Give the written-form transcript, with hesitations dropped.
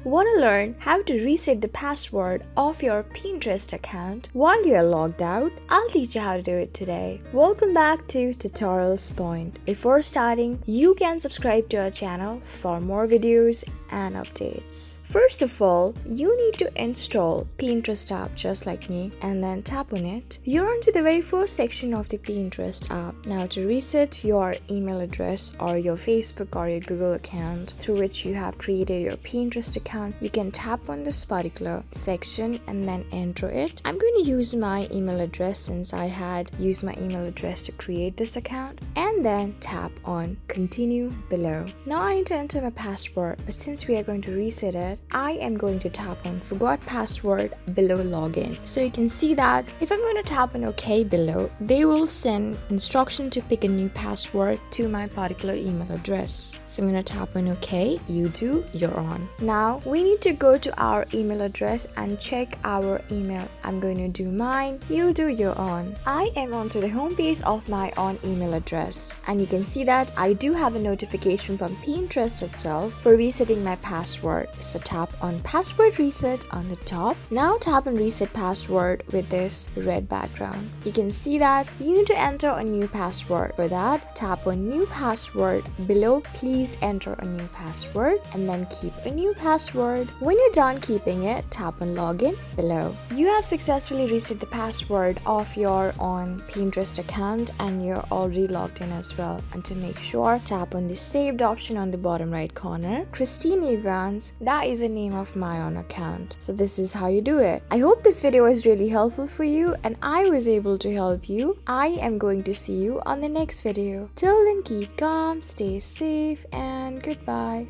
Want to learn how to reset the password of your Pinterest account while you're logged out? I'll teach you how to do it today. Welcome back to Tutorials Point. Before starting, you can subscribe to our channel for more videos and updates. First of all, you need to install Pinterest app just like me and then tap on it. You're onto the very first section of the Pinterest app. Now to reset your email address or your Facebook or your Google account through which you have created your Pinterest account, you can tap on this particular section and then enter it. I'm going to use my email address since I had used my email address to create this account, and then tap on continue below. Now I need to enter my password, but since we are going to reset it, I am going to tap on forgot password below login. So you can see that if I'm going to tap on OK below, they will send instruction to pick a new password to my particular email address. So I'm going to tap on OK, you do, you're on. Now we need to go to our email address and check our email. I'm going to do mine, you do your own. I am onto the home page of my own email address, and you can see that I do have a notification from Pinterest itself for resetting my password. So tap on password reset on the top. Now tap on reset password with this red background. You can see that you need to enter a new password. For that, tap on new password below. Please enter a new password and then keep a new password. When you're done keeping it, tap on login below. You have successfully reset the password of your own Pinterest account and you're already logged in as well. And to make sure, tap on the saved option on the bottom right corner. Christine Evans, that is the name of my own account. So this is how you do it. I hope this video was really helpful for you and I was able to help you. I am going to see you on the next video. Till then, keep calm, stay safe, and goodbye.